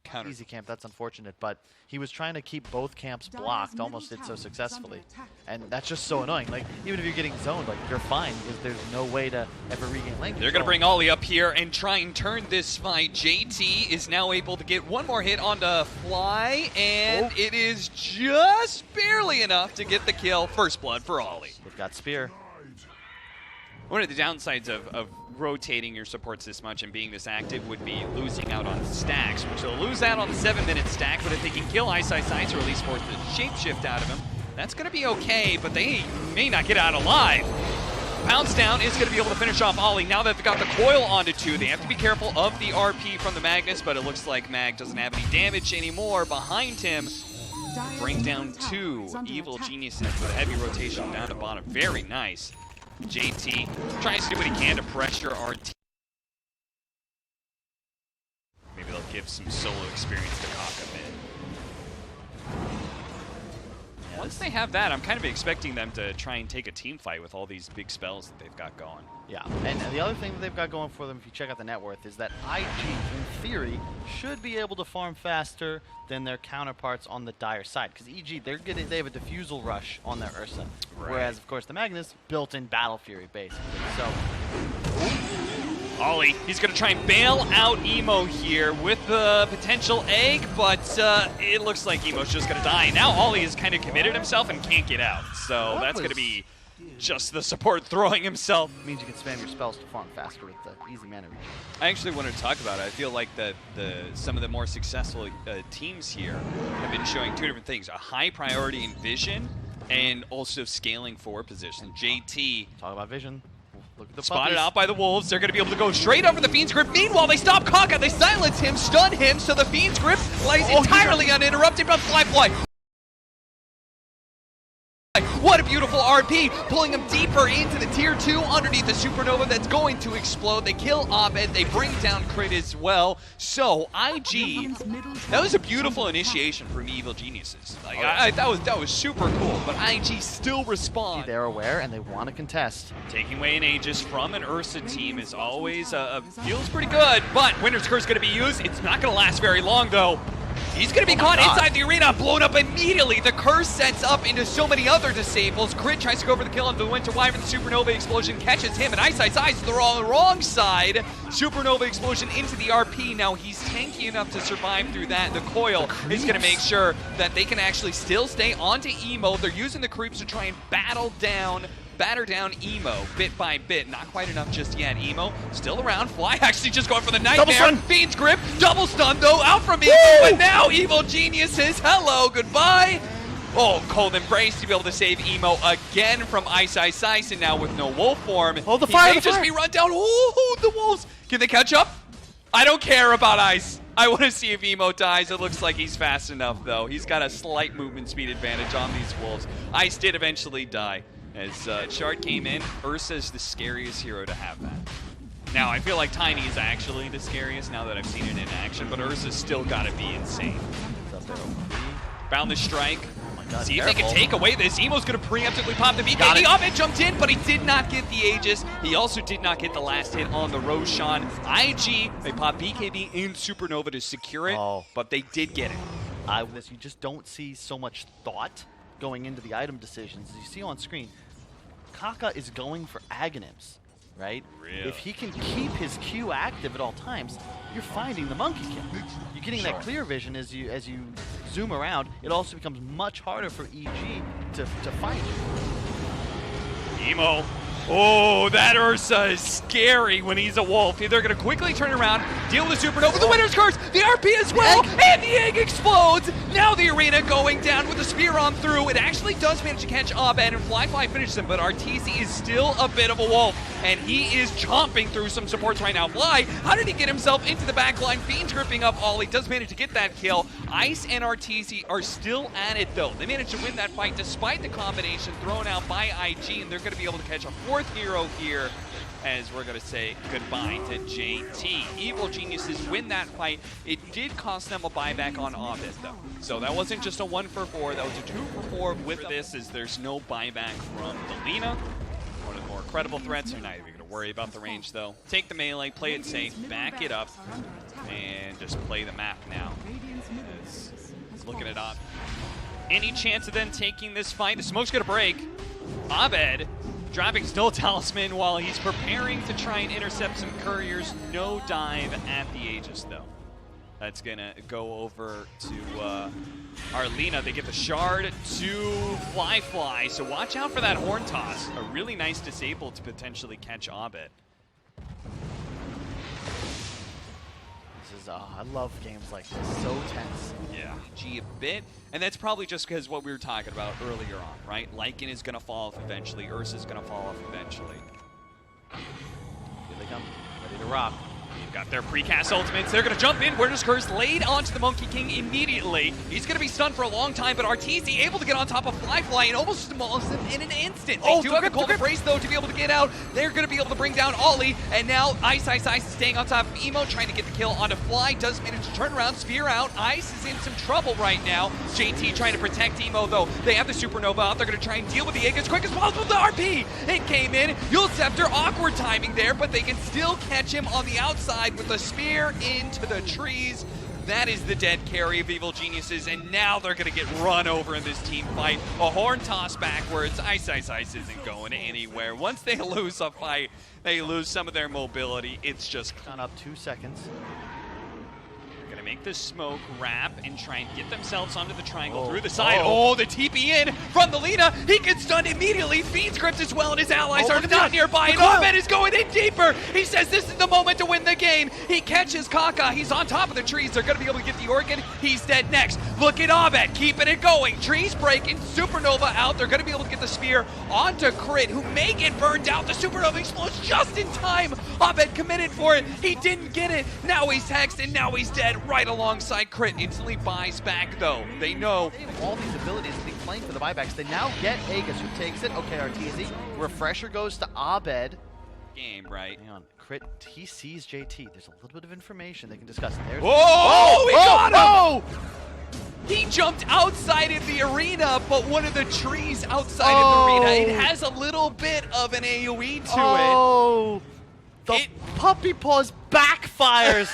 counter. Easy camp, that's unfortunate, but he was trying to keep both camps blocked, almost did so successfully. And that's just so annoying. Like, even if you're getting zoned, like, you're fine, because there's no way to ever regain lane They're going to bring Ollie up here and try and turn this fight. JT is now able to get one more hit onto Fly, and it is just barely enough to get the kill. First blood for Ollie. They've got Spear. One of the downsides of rotating your supports this much and being this active would be losing out on stacks, which they'll lose out on the 7-minute stack, but if they can kill Ice or at least force the shapeshift out of him, that's going to be okay, but they may not get out alive. Pounce down is going to be able to finish off Ollie. Now that they've got the coil onto 2, they have to be careful of the RP from the Magnus, but it looks like Mag doesn't have any damage anymore. Behind him, bring down 2 evil geniuses with a heavy rotation down to bottom. Very nice. JT tries to do what he can to pressure our team. Maybe they'll give some solo experience to Kaka mid. Once they have that, I'm kind of expecting them to try and take a team fight with all these big spells that they've got going. Yeah, and the other thing that they've got going for them, if you check out the net worth, is that IG, in theory, should be able to farm faster than their counterparts on the Dire side. Because EG, they have a diffusal rush on their Ursa. Right. Whereas, of course, the Magnus, built-in Battle Fury, basically. So, Ollie, he's going to try and bail out Emo here with the potential egg, but it looks like Emo's just going to die. Now Ollie has kind of committed himself and can't get out. So that's going to be just the support throwing himself. Means you can spam your spells to farm faster with the easy mana regen. I actually wanted to talk about it. I feel like that some of the more successful teams here have been showing 2 different things: a high priority in vision and also scaling forward position. JT. Talk about vision. Look at the spotted puppies. out by the Wolves. They're going to be able to go straight over the Fiend's Grip. Meanwhile, they stop Kaka. They silence him, stun him, so the Fiend's Grip lies entirely uninterrupted by Fly. What a beautiful RP, pulling him deeper into the tier 2 underneath the supernova that's going to explode. They kill Abed, they bring down Crit as well. So IG, that was a beautiful initiation from Evil Geniuses. Like, that was super cool, but IG still responds. They're aware and they want to contest. Taking away an Aegis from an Ursa team is always, feels pretty good, but Winter's Curse is going to be used. It's not going to last very long though. He's going to be caught inside the arena, blown up immediately. The curse sets up into so many other disables. Crit tries to go for the kill onto the Winter Wyvern. The Supernova Explosion catches him, and Ice is the wrong side. Supernova Explosion into the RP. Now he's tanky enough to survive through that. The coil is going to make sure that they can actually still stay onto Emo. They're using the creeps to try and batter down Emo bit by bit. Not quite enough just yet. Emo still around. Fly actually just going for the Nightmare. Fiend's Grip. Double stun though out from Emo. But now Evil Geniuses. Hello, goodbye. Oh, Cold Embrace to be able to save Emo again from Ice, and now with no wolf form. Oh, the fire! He may just be run down. Oh, the wolves. Can they catch up? I don't care about Ice. I want to see if Emo dies. It looks like he's fast enough though. He's got a slight movement speed advantage on these wolves. Ice did eventually die. As Shard came in, Ursa's the scariest hero to have that. Now, I feel like Tiny is actually the scariest now that I've seen it in action, but Ursa's still got to be insane. Found the strike. God, see if they can take away this. Emo's going to preemptively pop the BKB. Ovid jumped in, but he did not get the Aegis. He also did not get the last hit on the Roshan. IG, they pop BKB in Supernova to secure it, but they did get it. You just don't see so much thought going into the item decisions. As you see on screen, Kaka is going for Aghanims, right? Really? If he can keep his Q active at all times, you're finding the monkey kill. You're getting that clear vision as you zoom around. It also becomes much harder for EG to fight. Emo. Oh, that Ursa is scary when he's a wolf. They're going to quickly turn around, deal with the Supernova, the Winter's Curse, the RP as well, and the egg explodes. Now the arena going down with the spear on through. It actually does manage to catch Abed, and Fly finishes him, but RTC is still a bit of a wolf, and he is chomping through some supports right now. Fly, how did he get himself into the back line? Fiend's gripping up Ollie, does manage to get that kill. Ice and RTC are still at it though. They managed to win that fight despite the combination thrown out by IG, and they're going to be able to catch a fourth hero here as we're going to say goodbye to JT. Evil Geniuses win that fight. It did cost them a buyback on Abed though. So that wasn't just a 1-for-4, that was a 2-for-4 with this, as there's no buyback from Delina. One of the more credible threats. You're not even going to worry about the range though. Take the melee, play it safe, back it up. and just play the map now. Is looking it up. Any chance of them taking this fight? The smoke's gonna break. Abed dropping still Talisman while he's preparing to try and intercept some couriers. No dive at the Aegis though. That's gonna go over to Arlena. They get the shard to Fly, so watch out for that horn toss. A really nice disable to potentially catch Abed. This is, I love games like this, so tense. Yeah, G a bit, and that's probably just because what we were talking about earlier on, right? Lycan is gonna fall off eventually, Ursa's gonna fall off eventually. Here they come, ready to rock. They've got their precast ultimates. They're going to jump in. Winter's Curse laid onto the Monkey King immediately. He's going to be stunned for a long time, but Arteezy able to get on top of Fly and almost demolish him in an instant. They do have the Cold Embrace, though, to be able to get out. They're going to be able to bring down Ollie, and now Ice is staying on top of Emo, trying to get the kill onto Fly. Does manage to turn around, spear out. Ice is in some trouble right now. JT trying to protect Emo, though. They have the Supernova out. They're going to try and deal with the egg as quick as possible. The RP! It came in. Yule Scepter, awkward timing there, but they can still catch him on the outside with the spear into the trees. That is the dead carry of Evil Geniuses, and now they're going to get run over in this team fight. A horn toss backwards. Ice isn't going anywhere. Once they lose a fight, they lose some of their mobility. It's just gone up 2 seconds. Gonna make the smoke wrap and try and get themselves onto the triangle through the side. Oh, the TP in from the Lina. He gets stunned immediately. Feeds Crypt as well, and his allies are not nearby. And Ahmed is going in deeper. He says this is the moment to win the game. He catches Kaka. He's on top of the trees. They're gonna be able to get the organ. He's dead next. Look at Ahmed, keeping it going. Trees breaking, Supernova out. They're gonna be able to get the spear onto Crit, who may get burned out. The Supernova explodes just in time. Ahmed committed for it. He didn't get it. Now he's hexed, and now he's dead. Right alongside Crit, instantly buys back though. They know all these abilities to be playing for the buybacks. They now get Aegis, who takes it. Okay, Arteezy. Refresher goes to Abed. Game, right? Hang on. Crit, he sees JT. There's a little bit of information they can discuss. There's we got him! He jumped outside of the arena, but one of the trees outside of the arena, it has a little bit of an AoE to it. The puppy paws backfires.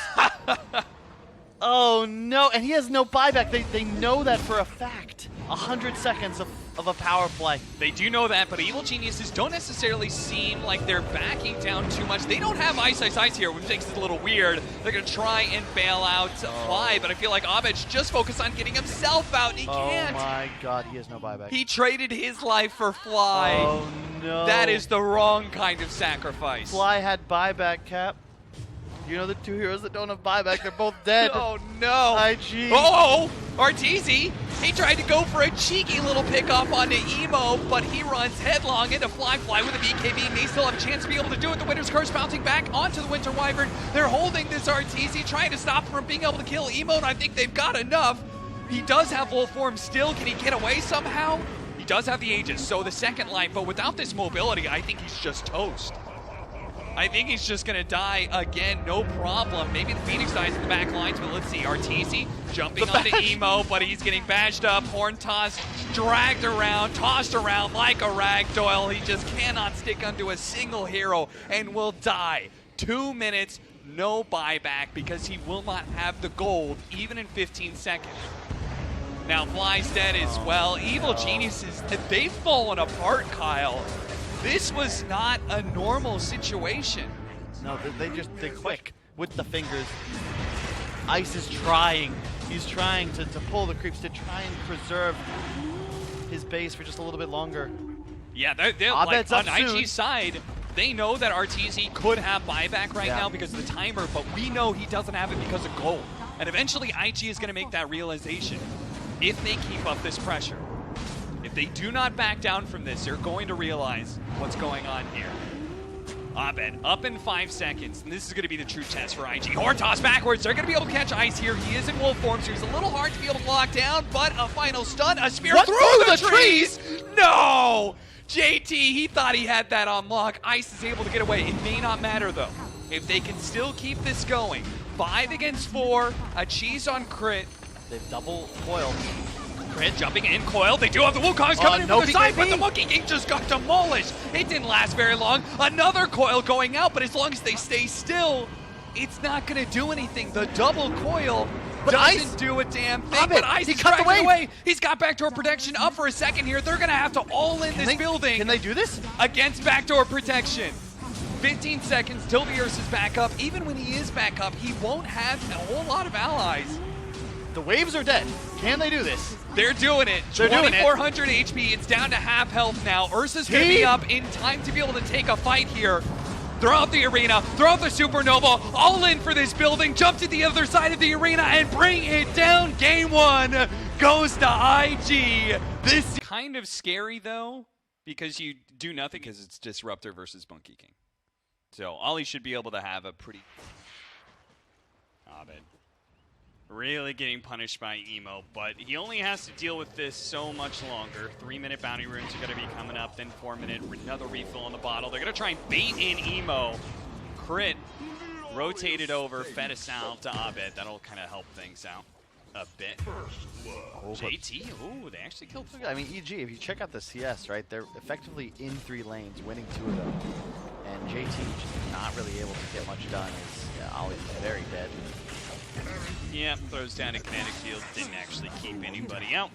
Oh no, and he has no buyback. They know that for a fact. 100 seconds of a power play. They do know that, but Evil Geniuses don't necessarily seem like they're backing down too much. They don't have Ice here, which makes it a little weird. They're going to try and bail out Fly, but I feel like Abed's just focused on getting himself out, and he can't. Oh my god, he has no buyback. He traded his life for Fly. Oh no. That is the wrong kind of sacrifice. Fly had buyback, Cap. You know the two heroes that don't have buyback, they're both dead. Oh no. IG. Oh, Arteezy. He tried to go for a cheeky little pickoff onto Emo, but he runs headlong into Fly with a BKB, and they still have a chance to be able to do it. The Winter's Curse bouncing back onto the Winter Wyvern. They're holding this Arteezy, trying to stop him from being able to kill Emo, and I think they've got enough. He does have wolf form still. Can he get away somehow? He does have the Aegis, so the second line, but without this mobility, I think he's just toast. I think he's just going to die again, no problem. Maybe the Phoenix dies in the back lines, but let's see. Arteezy jumping onto Emo, but he's getting bashed up, horn tossed, dragged around, tossed around like a ragdoll. He just cannot stick onto a single hero and will die. 2 minutes, no buyback, because he will not have the gold, even in 15 seconds. Now Fly's dead as well. Evil Geniuses, they've fallen apart, Kyle. This was not a normal situation. No, they're quick with the fingers. Ice is trying. He's trying to pull the creeps to try and preserve his base for just a little bit longer. Yeah, they're like on IG's side, they know that Arteezy could have buyback right now because of the timer, but we know he doesn't have it because of gold. And eventually IG is going to make that realization if they keep up this pressure. If they do not back down from this, they're going to realize what's going on here. Abed up in 5 seconds, and this is going to be the true test for IG. Horn toss backwards. They're going to be able to catch Ice here. He is in wolf form, so he's a little hard to be able to lock down, but a final stun, a spear through the trees. No! JT, he thought he had that on lock. Ice is able to get away. It may not matter, though. If they can still keep this going, 5 against 4, a cheese on Crit. They've double coiled. Crit jumping in, coil. They do have the Wukongs coming in from the side, but the Monkey King just got demolished. It didn't last very long. Another coil going out, but as long as they stay still, it's not going to do anything. The double coil But doesn't Ice- do a damn thing. Stop But it. Ice He is cut the dragging wave. away. He's got backdoor protection up for a second here. They're going to have to all in this building Can they do this? against backdoor protection. 15 seconds till the Ursa's back up. Even when he is back up, he won't have a whole lot of allies. The waves are dead. Can they do this? They're doing it. They're doing it. 2,400 HP. It's down to half health now. Ursa's going to be Team. up in time to be able to take a fight here. Throw out the arena, throw out the supernova, all in for this building, jump to the other side of the arena and bring it down. Game one goes to IG. This is kind of scary though, because you do nothing because it's Disruptor versus Monkey King. So Ollie should be able to have a pretty... Abed. Really getting punished by Emo, but he only has to deal with this so much longer. 3-minute bounty runes are going to be coming up, then 4-minute, another refill on the bottle. They're going to try and bait in Emo. Crit, rotated over, fed us out to Abed. That'll kind of help things out a bit. JT, ooh, they actually killed. I mean, EG, if you check out the CS, right, they're effectively in 3 lanes, winning 2 of them. And JT just not really able to get much done. Ollie's very dead. Yeah, throws down a kinetic field, didn't actually keep anybody out.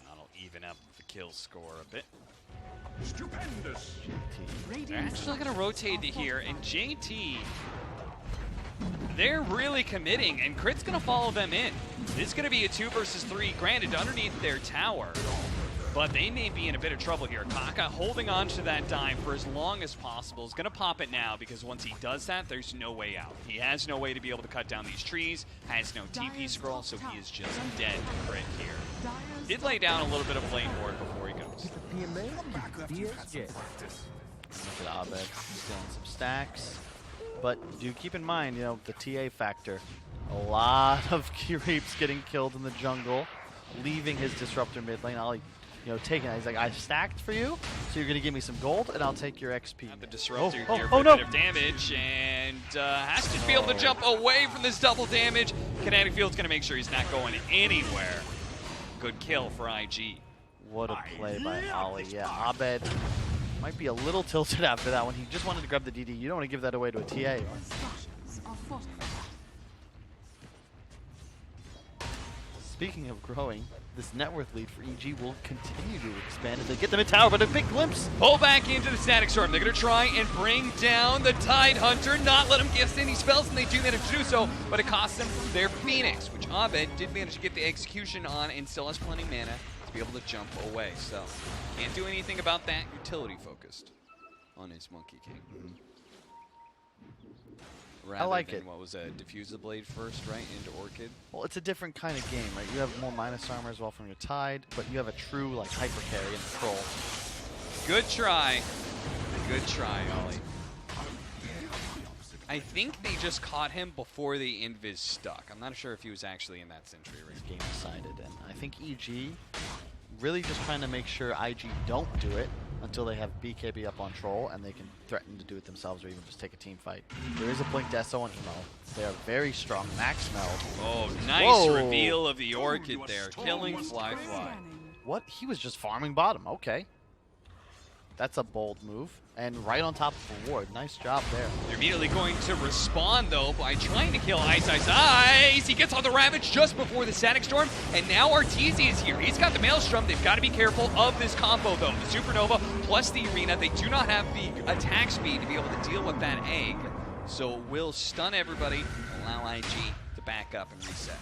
That'll even up the kill score a bit. Stupendous. They're actually going to rotate to here, and JT, they're really committing, and Crit's going to follow them in. This is going to be a 2 versus 3, granted, underneath their tower. But they may be in a bit of trouble here. Kaka holding on to that dime for as long as possible. Is going to pop it now because once he does that, there's no way out. He has no way to be able to cut down these trees, has no TP scroll, so he is just dead to Crit here. Did lay down a little bit of lane ward before he goes. Look at Abed stealing some stacks. But do keep in mind, you know, the TA factor. A lot of creeps getting killed in the jungle, leaving his Disruptor mid lane. Ollie, you know, taking it. He's like, I stacked for you, so you're going to give me some gold, and I'll take your XP. The Disruptor here oh, for a no. bit of damage, and has to be able to jump away from this double damage. Kinetic Field's going to make sure he's not going anywhere. Good kill for IG. What a play by Ollie. Yeah, Abed might be a little tilted after that one. He just wanted to grab the DD. You don't want to give that away to a TA. Speaking of growing, this net worth lead for EG will continue to expand as they get them in tower, but a big glimpse. Pull back into the Static Storm. They're going to try and bring down the Tide Hunter, not let him get any spells, and they do manage to do so, but it costs them their Phoenix, which Abed did manage to get the execution on and still has plenty of mana to be able to jump away. So, can't do anything about that. Utility focused on his Monkey King. Rather I like than, it. What was a Diffuser Blade first, right, into Orchid? Well, it's a different kind of game, right? You have more minus armor as well from your Tide, but you have a true, like, hyper carry in the troll. Good try. Good try, Ollie. I think they just caught him before the invis stuck. I'm not sure if he was actually in that sentry ring. Game decided, and I think EG really just trying to make sure IG don't do it until they have BKB up on troll and they can threaten to do it themselves or even just take a team fight. There is a Blink Deso on Emo. They are very strong. Max meld. Oh, nice Whoa. reveal of the Orchid there. Killing Fly. What? He was just farming bottom. Okay. That's a bold move. And right on top of the ward. Nice job there. They're immediately going to respond, though, by trying to kill Ice. He gets on the Ravage just before the Static Storm, and now Arteezy is here. He's got the Maelstrom. They've got to be careful of this combo, though. The Supernova plus the Arena. They do not have the attack speed to be able to deal with that egg. So will stun everybody, allow IG to back up and reset.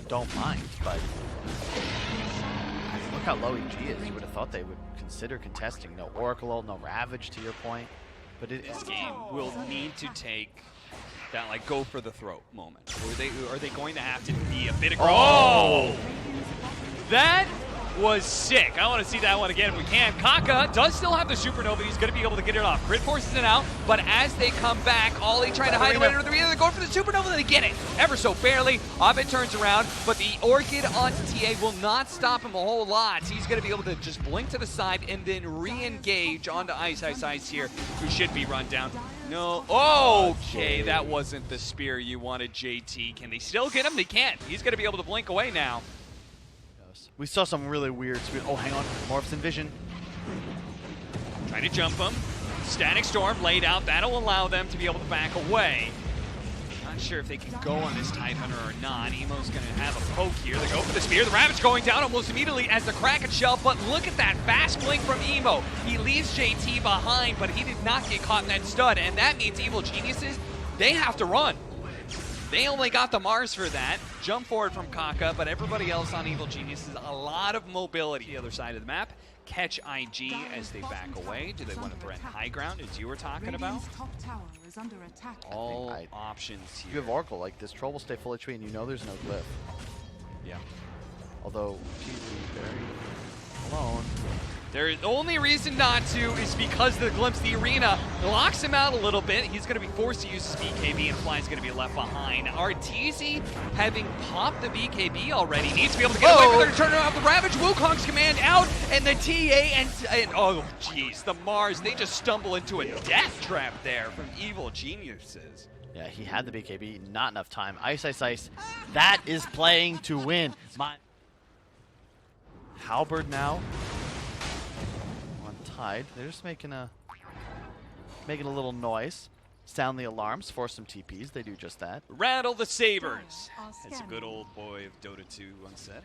Don't mind, but look how low EG is. You would have thought they would consider contesting. No Oracle ult, no Ravage to your point. But This game will need to take that, like, go for the throat moment. Or are they going to have to be a bit aggressive? Oh! That was sick. I want to see that one again if we can. Kaka does still have the Supernova. He's going to be able to get it off. Grid forces it out, but as they come back, Ollie trying to hide away under the arena. They're going for the Supernova, they get it. Ever so barely. Abed turns around, but the Orchid on TA will not stop him a whole lot. He's going to be able to just blink to the side and then re-engage onto Ice here, who should be run down. No. Okay, that wasn't the spear you wanted, JT. Can they still get him? They can't. He's going to be able to blink away now. we saw some really weird speed. Oh, hang on. Morphs in vision. Trying to jump him. Static Storm laid out. That'll allow them to be able to back away. Not sure if they can go on this Tidehunter or not. Emo's going to have a poke here. They go for the spear. The Ravage going down almost immediately as the Kraken shell, but look at that fast blink from Emo. He leaves JT behind, but he did not get caught in that stud, and that means Evil Geniuses, they have to run. They only got the Mars for that. Jump forward from Kaka, but everybody else on Evil Geniuses, a lot of mobility. The other side of the map, catch IG as they back away. Do they want to threaten high ground, as you were talking about? All options here. You have Oracle, like this troll will stay fully tree and you know there's no glyph. Yeah. Although she's very alone. The only reason not to is because the glimpse the arena locks him out a little bit. He's going to be forced to use his BKB, and Fly's going to be left behind. Arteezy, having popped the BKB already, needs to be able to get away with it. Turn around the Ravage. Wukong's command out, and the TA and oh jeez, the Mars. They just stumble into a death trap there from Evil Geniuses. Yeah, he had the BKB, not enough time. Ice, ice, ice. That is playing to win. Halberd now. Tide. They're just making a little noise. Sound the alarms, force some TPs. They do just that. Rattle the sabers, as a good old boy of Dota 2 once said.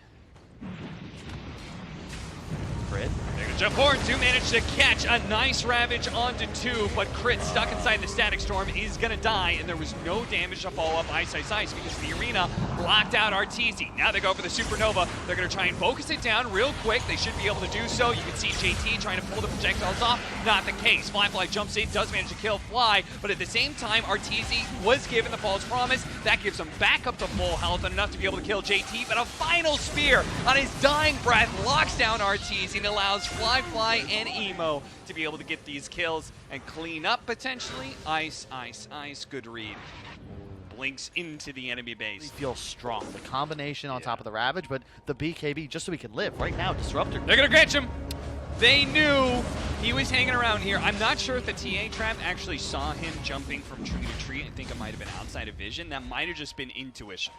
Crit. They're gonna jump forward to manage to catch a nice Ravage onto 2, but Crit stuck inside the Static Storm is gonna die, and there was no damage to follow up Ice Ice Ice because the arena locked out Arteezy. Now they go for the Supernova. They're gonna try and focus it down real quick. They should be able to do so. You can see JT trying to pull the projectiles off. Not the case. Fly jumps in, does manage to kill Fly, but at the same time, Arteezy was given the false promise. That gives him back up to full health and enough to be able to kill JT, but a final spear on his dying breath locks down Arteezy and allows Fly and Emo to be able to get these kills and clean up potentially. Ice, ice, ice. Good read. Blinks into the enemy base. He feels strong. The combination on top of the Ravage, but the BKB just so he can live. Right now, Disruptor. They're going to catch him. They knew he was hanging around here. I'm not sure if the TA trap actually saw him jumping from tree to tree. I think it might have been outside of vision. That might have just been intuition.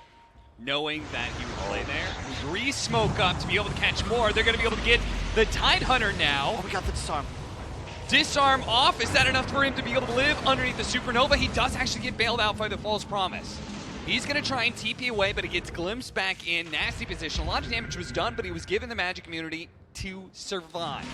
Knowing that he would play there. Re-smoke up to be able to catch more. They're going to be able to get the Tidehunter now. Oh, we got the disarm. Disarm off. Is that enough for him to be able to live underneath the Supernova? He does actually get bailed out by the false promise. He's going to try and TP away, but he gets glimpsed back in. Nasty position. A lot of damage was done, but he was given the magic immunity to survive.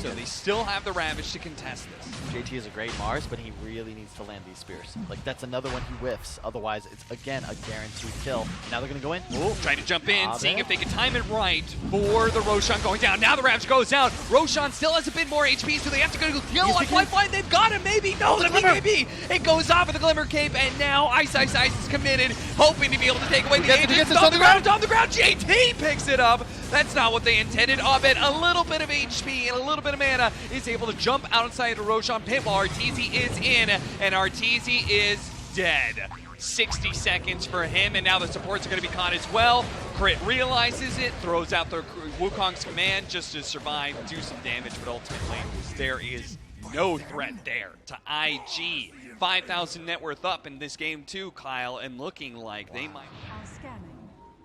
So they still have the Ravage to contest this. JT is a great Mars, but he really needs to land these spears. Like, that's another one he whiffs. Otherwise, it's, again, a guaranteed kill. Now they're going to go in. Ooh, trying to jump in, seeing if they can time it right for the Roshan going down. Now the Ravage goes down. Roshan still has a bit more HP, so they have to go kill on Fly. They've got him, maybe. No, the BKB. It goes off with the Glimmer Cape, and now Ice Ice Ice is committed, hoping to be able to take away the Aegis. It's on the ground, JT picks it up. That's not what they intended. Abed, a little bit of HP and a little bit of mana, is able to jump outside the Roshan pit while Arteezy is in, and Arteezy is dead. 60 seconds for him, and now the supports are going to be caught as well. Crit realizes it, throws out the Wukong's command just to survive, do some damage, but ultimately there is no threat there to IG. 5,000 net worth up in this game too, Kyle, and looking like they might...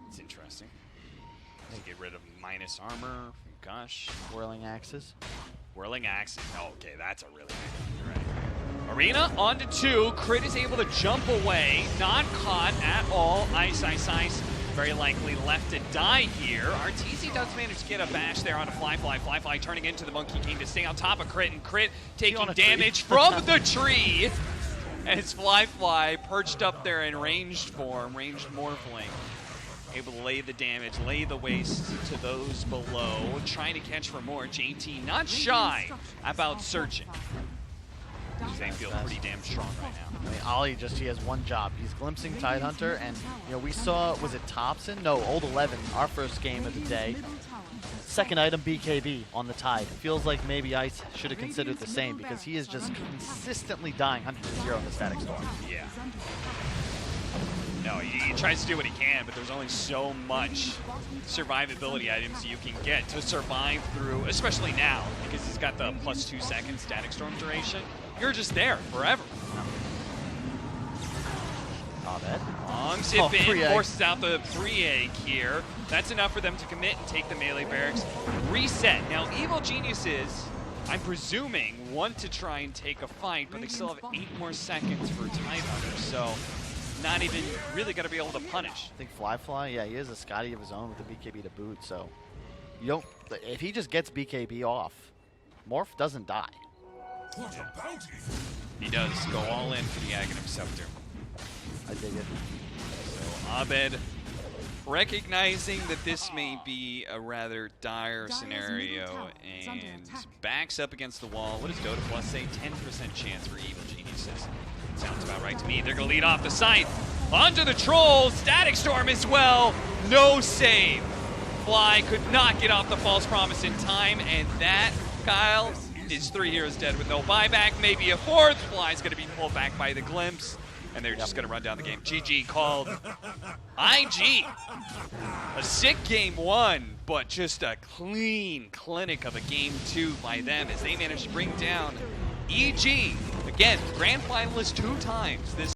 It's interesting. To get rid of minus armor from Gush. Whirling Axes. Whirling Axes. Oh, okay, that's a really big one. You're right. Arena onto 2. Crit is able to jump away. Not caught at all. Ice, Ice, Ice. Very likely left to die here. Arteezy does manage to get a bash there on a Fly turning into the Monkey King to stay on top of Crit, and Crit taking damage from the tree. As Fly perched up there in ranged form, ranged Morphling. Able to lay the damage, lay the waste to those below, trying to catch for more. JT not shy about searching. They feel pretty damn strong right now. I mean, Ollie he has one job. He's glimpsing Tidehunter, and you know, we saw, was it Thompson? No, Old 11, our first game of the day. Second item, BKB on the Tide. It feels like maybe Ice should have considered the same because he is just consistently dying 100-0 in the Static Storm. Yeah. No, he tries to do what he can, but there's only so much survivability items you can get to survive through, especially now, because he's got the +2 seconds Static Storm duration. You're just there forever. Long zip in, forces out the pre-egg here. That's enough for them to commit and take the melee barracks. Reset. Now, Evil Geniuses, I'm presuming, want to try and take a fight, but they still have 8 more seconds for Tidehunter, so not even really going to be able to punish. I think Fly, yeah, he has a Scotty of his own with the BKB to boot, so you don't. If he just gets BKB off, Morph doesn't die. What a bounty! He does go all in for the Aghanim Scepter. I dig it. So Abed, recognizing that this may be a rather dire scenario, and backs up against the wall. What does Dota Plus say? 10% chance for Evil Geniuses. Sounds about right to me. They're going to lead off the site. Onto the Trolls. Static Storm as well. No save. Fly could not get off the false promise in time, and that, Kyle, is 3 heroes dead with no buyback. Maybe a 4th. Fly's going to be pulled back by the Glimpse, and they're just going to run down the game. GG called. IG. A sick game 1, but just a clean clinic of a game 2 by them as they managed to bring down EG. Again, grand finalist 2 times this